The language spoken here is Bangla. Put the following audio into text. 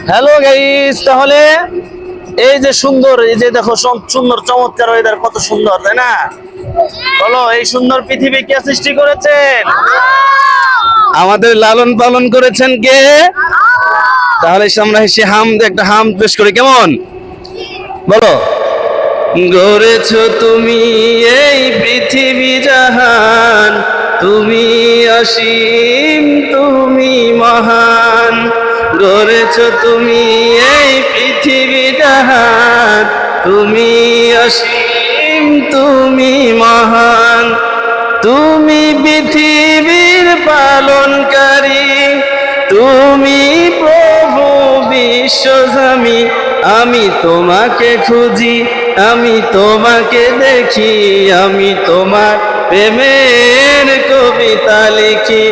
হ্যালো গাইস, তাহলে এই যে সুন্দর, এই যে দেখো সুন্দর চমৎকার ওয়েদার, কত সুন্দর তাই না? বলো, এই সুন্দর পৃথিবী কে সৃষ্টি করেছেন? আমাদের লালন পালন করেছেন কে? তাহলে আমরা সে একটা হাম পেশ করি, কেমন? বলো। গড়েছো তুমি এই পৃথিবী জাহান, তুমি অসীম, তুমি মহান। গড়েছো তুমি এই পৃথিবী জাহান, তুমি অসীম, তুমি মহান। তুমি পৃথিবীর পালনকারী, তুমি প্রভু বিশ্বস্বামী। আমি তোমাকে খুঁজি, আমি তোমাকে দেখি, আমি তোমার প্রেমের কবিতা লিখি।